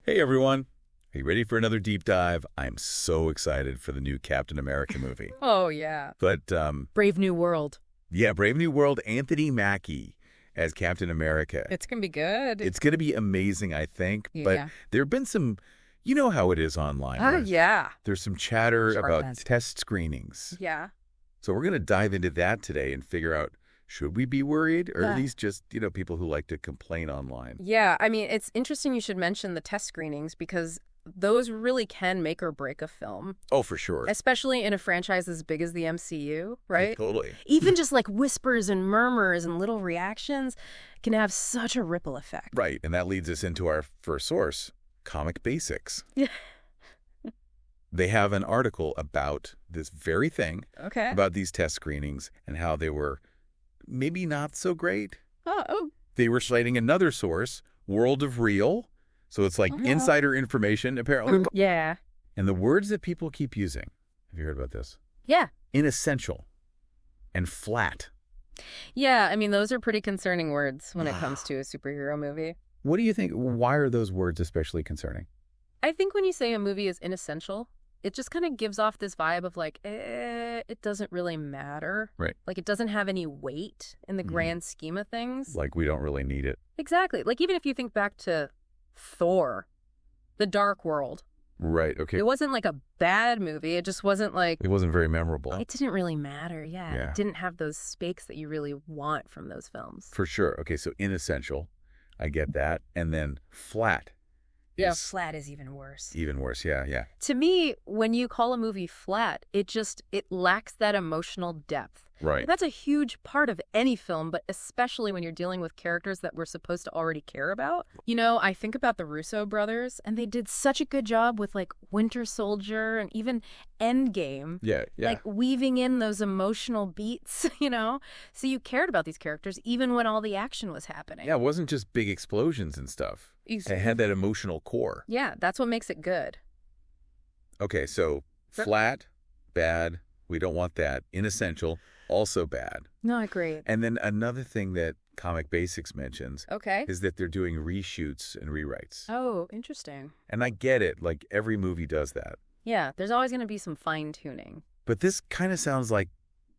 Hey everyone, are you ready for another deep dive? I'm so excited for the new Captain America movie. Oh, yeah. But, Brave New World. yeah, Brave New World, Anthony Mackie as Captain America. It's going to be good. It's going to be amazing, I think. But Yeah. there have been some, you know how it is online. Oh, where yeah. There's some chatter Sharp about fence. test screenings. Yeah. So we're going to dive into that today and figure out, should we be worried? Or Yeah. are these just, people who like to complain online? Yeah. I mean, it's interesting you should mention the test screenings because those really can make or break a film, Oh, for sure. especially in a franchise as big as the MCU, right? Totally. Even just like whispers and murmurs and little reactions can have such a ripple effect. Right, and that leads us into our first source, Comic Basics. Yeah. They have an article about this very thing, Okay. about these test screenings and how they were maybe not so great. Oh. They were citing another source, World of Real. So it's like Yeah. insider information, apparently. Yeah. And the words that people keep using, have you heard about this? Yeah. Inessential and flat. Yeah. I mean, those are pretty concerning words when it comes to a superhero movie. What do you think? Why are those words especially concerning? I think when you say a movie is inessential, it just kind of gives off this vibe of like, it doesn't really matter. Right. Like it doesn't have any weight in the Mhm. grand scheme of things. Like we don't really need it. Exactly. Like even if you think back to Thor, The Dark World, Right, okay. it wasn't like a bad movie. It just wasn't like, It wasn't very memorable. it didn't really matter. Yeah. Yeah. It didn't have those stakes that you really want from those films. For sure. Okay, so inessential. I get that. And then flat. Yeah. is Flat is even worse. even worse. Yeah. To me, when you call a movie flat, it lacks that emotional depth. Right. That's a huge part of any film, but especially when you're dealing with characters that we're supposed to already care about. You know, I think about the Russo brothers, and they did such a good job with like Winter Soldier and even Endgame. Yeah. Like weaving in those emotional beats, you know? So you cared about these characters even when all the action was happening. Yeah, it wasn't just big explosions and stuff. It had that emotional core. Yeah, that's what makes it good. Okay, so flat, bad. We don't want that. Inessential, also bad. No, I agree. And then another thing that Comic Basics mentions Okay. is that they're doing reshoots and rewrites. Oh, interesting. And I get it. Like every movie does that. Yeah, there's always going to be some fine-tuning. But this kind of sounds like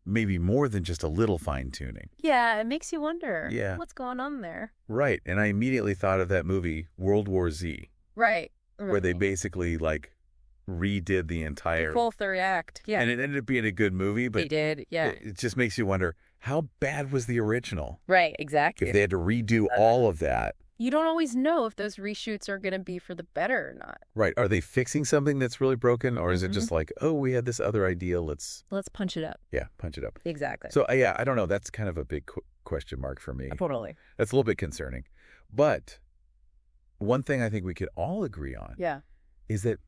maybe more than just a little fine-tuning. Yeah, it makes you wonder. Yeah. What's going on there? Right. And I immediately thought of that movie, World War Z, Right. where they basically like redid the entire... full third act. Yeah. And it ended up being a good movie, but They did. Yeah. it just makes you wonder, how bad was the original? Right. Exactly. If they had to redo all of that. You don't always know if those reshoots are going to be for the better or not. Right. Are they fixing something that's really broken? Or is it Mhm. just like, oh, we had this other idea, let's, Let's punch it up. punch it up. Exactly. So, yeah, I don't know. That's kind of a big question mark for me. Totally. That's a little bit concerning. But one thing I think we could all agree on Yeah. is that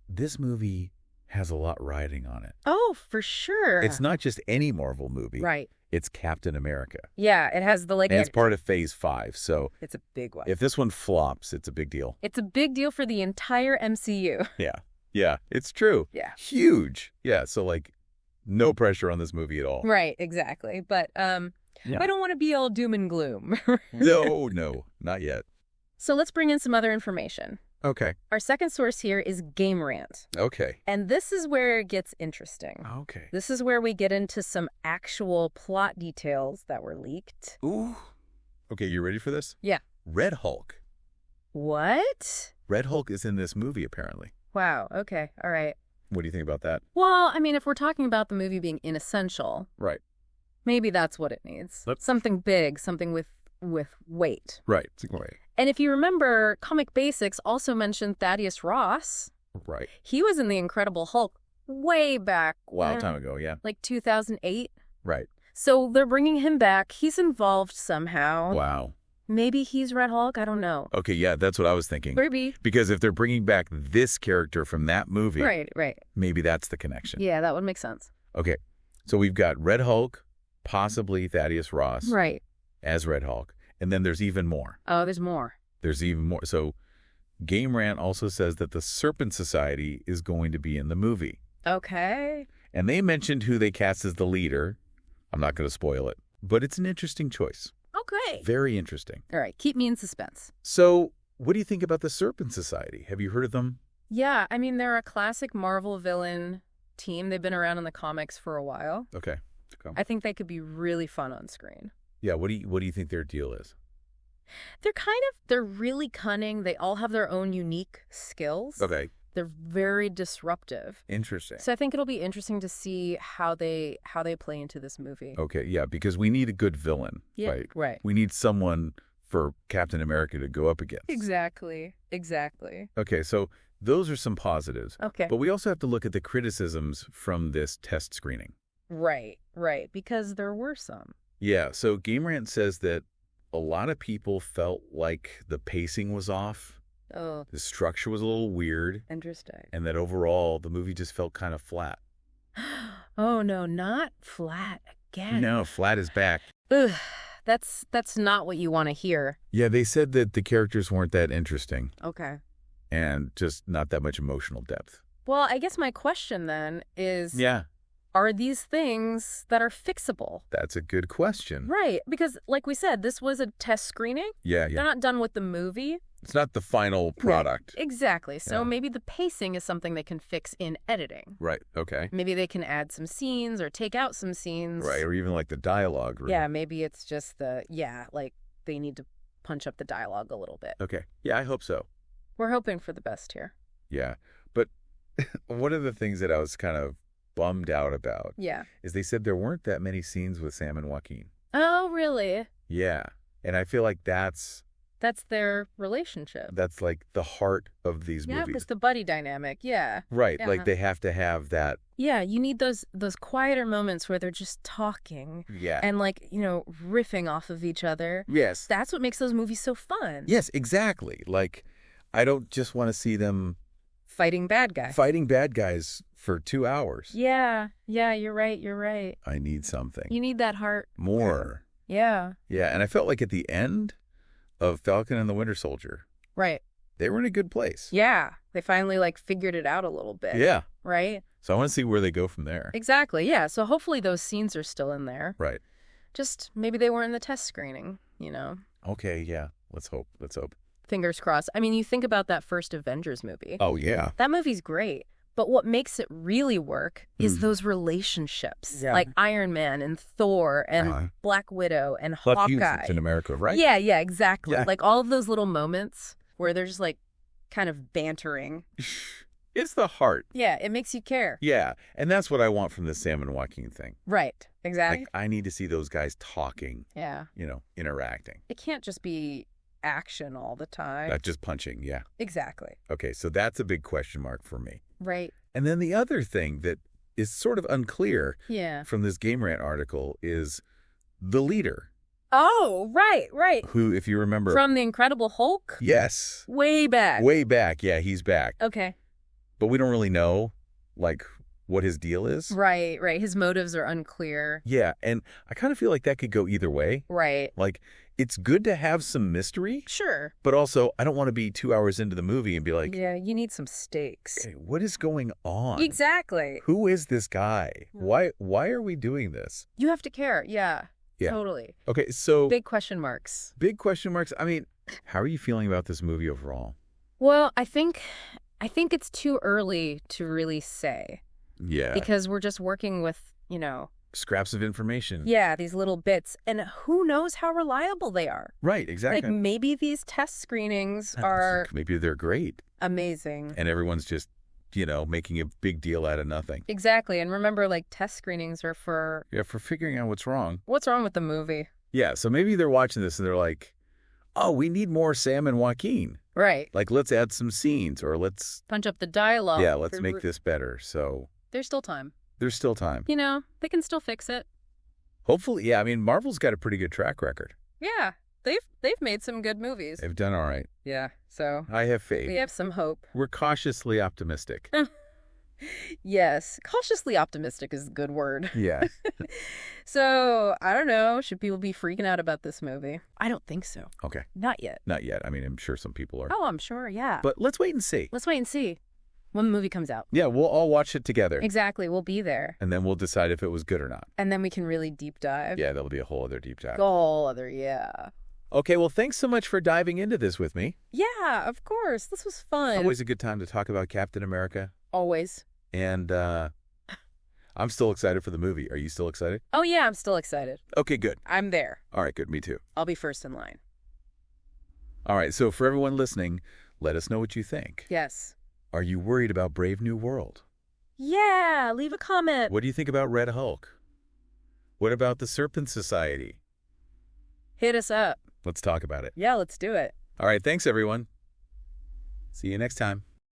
this movie has a lot riding on it. Oh, for sure. It's not just any Marvel movie. Right. It's Captain America. Yeah. It has the And it's part of Phase 5. So It's a big one. if this one flops, it's a big deal. It's a big deal for the entire MCU. Yeah, it's true. Yeah. Huge. Yeah, so like no pressure on this movie at all. Right. Exactly. But Yeah. I don't want to be all doom and gloom. No, not yet. So let's bring in some other information. Okay. Our second source here is Game Rant. Okay. And this is where it gets interesting. Okay. This is where we get into some actual plot details that were leaked. Ooh. Okay, you ready for this? Yeah. Red Hulk. What? Red Hulk is in this movie, apparently. Wow. Okay. All right. What do you think about that? Well, I mean, if we're talking about the movie being inessential, Right. maybe that's what it needs. Yep. Something big, something with weight. Right. Right. And if you remember, Comic Basics also mentioned Thaddeus Ross. Right. He was in The Incredible Hulk way back. Wow, time ago, yeah. Like 2008. Right. So they're bringing him back. He's involved somehow. Wow. Maybe he's Red Hulk. I don't know. Okay, yeah, that's what I was thinking. Maybe. Because if they're bringing back this character from that movie, Right. maybe that's the connection. Yeah, that would make sense. Okay, so we've got Red Hulk, possibly Thaddeus Ross Right. as Red Hulk, and then there's even more. Oh, there's more. There's even more. So Game Rant also says that the Serpent Society is going to be in the movie. Okay. And they mentioned who they cast as the leader. I'm not going to spoil it, but it's an interesting choice. Okay. Very interesting. All right. Keep me in suspense. So what do you think about the Serpent Society? Have you heard of them? Yeah, I mean, they're a classic Marvel villain team. They've been around in the comics for a while. Okay. I think they could be really fun on screen. Yeah, what do you think their deal is? They're really cunning. They all have their own unique skills. Okay. They're very disruptive. Interesting. So I think it'll be interesting to see how they play into this movie. Okay, yeah, because we need a good villain, right? Right. We need someone for Captain America to go up against. Exactly. Okay, so those are some positives. Okay. But we also have to look at the criticisms from this test screening. Right, because there were some. Yeah, so Game Rant says that a lot of people felt like the pacing was off. Oh, The structure was a little weird, interesting. and that overall the movie just felt kind of flat. Oh, no, not flat again. No, flat is back. Ugh, that's not what you want to hear. Yeah, they said that the characters weren't that interesting Okay. and just not that much emotional depth. Well, I guess my question then is, Yeah, are these things that are fixable? that's a good question. Right, because like we said, this was a test screening. Yeah. They're not done with the movie. It's not the final product. Exactly. So Yeah. maybe the pacing is something they can fix in editing. Right, okay. Maybe they can add some scenes or take out some scenes. Right, or even like the dialogue. Yeah, maybe it's just like they need to punch up the dialogue a little bit. Okay, yeah, I hope so. We're hoping for the best here. Yeah, but one of the things that I was kind of bummed out about Yeah. is they said there weren't that many scenes with Sam and Joaquin. Oh, really? Yeah, and I feel like that's their relationship. That's like the heart of these Yeah, movies. it's the buddy dynamic. Yeah. Right, Yeah. like they have to have that. Yeah, you need those quieter moments where they're just talking Yeah. and riffing off of each other. Yes. That's what makes those movies so fun. Yes, exactly. Like, I don't just want to see them Fighting bad guys. fighting bad guys for 2 hours. Yeah, you're right. I need something. You need that heart. More. Yeah. Yeah, and I felt like at the end of Falcon and the Winter Soldier, Right. they were in a good place. Yeah. They finally figured it out a little bit. Yeah. Right? So I want to see where they go from there. Exactly. Yeah. So hopefully those scenes are still in there. Right. Just maybe they were in the test screening, Okay, yeah. Let's hope. Fingers crossed. I mean, you think about that first Avengers movie. Oh, yeah. That movie's great. But what makes it really work is those relationships. Yeah. Like Iron Man and Thor and Black Widow and Hawkeye. Hawkeye. Captain America, right? Yeah, exactly. Yeah. Like all of those little moments where they're just kind of bantering. It's the heart. Yeah, it makes you care. Yeah, and that's what I want from the Sam and Joaquin thing. Right, exactly. Like, I need to see those guys talking, Yeah. interacting. It can't just be action all the time. Not just punching, yeah. Exactly. Okay, so that's a big question mark for me. Right. And then the other thing that is sort of unclear Yeah. from this Game Rant article is the leader, Oh, right. who, if you remember... From The Incredible Hulk? Yes. Way back. Way back. Yeah, he's back. Okay. But we don't really know, what his deal is. Right. His motives are unclear. Yeah, and I kind of feel like that could go either way. Right. Like, it's good to have some mystery, Sure. but also I don't want to be 2 hours into the movie and be like, Yeah, you need some stakes. okay, what is going on? Exactly. Who is this guy? Why are we doing this? You have to care. Yeah. Yeah. Totally. Okay, so Big question marks. big question marks. I mean, how are you feeling about this movie overall? Well, I think it's too early to really say. Yeah. Because we're just working with, Scraps of information. yeah, these little bits. And who knows how reliable they are. Right, exactly. Like maybe these test screenings are Maybe they're great. amazing. And everyone's just, making a big deal out of nothing. Exactly. And remember, test screenings are for Yeah, for figuring out what's wrong. what's wrong with the movie. Yeah, so maybe they're watching this and they're like, oh, we need more Sam and Joaquin. Right. Like, let's add some scenes or let's Punch up the dialogue. Yeah, let's make this better. So There's still time. there's still time. They can still fix it. Hopefully, yeah. I mean, Marvel's got a pretty good track record. Yeah. They've made some good movies. They've done all right. Yeah. So I have faith. we have some hope. We're cautiously optimistic. Yes. Cautiously optimistic is a good word. Yeah. So, I don't know. Should people be freaking out about this movie? I don't think so. Okay. Not yet. Not yet. I mean, I'm sure some people are. Oh, I'm sure. Yeah. But let's wait and see. Let's wait and see when the movie comes out. Yeah, we'll all watch it together. Exactly. We'll be there. And then we'll decide if it was good or not. And then we can really deep dive. Yeah, that'll be a whole other deep dive. Go all other, yeah. Okay, well, thanks so much for diving into this with me. Yeah, of course. This was fun. Always a good time to talk about Captain America. Always. And I'm still excited for the movie. Are you still excited? Oh, yeah, I'm still excited. Okay, good. I'm there. All right, good. Me too. I'll be first in line. All right, so for everyone listening, let us know what you think. Yes. Are you worried about Brave New World? Yeah, leave a comment. What do you think about Red Hulk? What about the Serpent Society? Hit us up. Let's talk about it. Yeah, let's do it. All right, thanks, everyone. See you next time.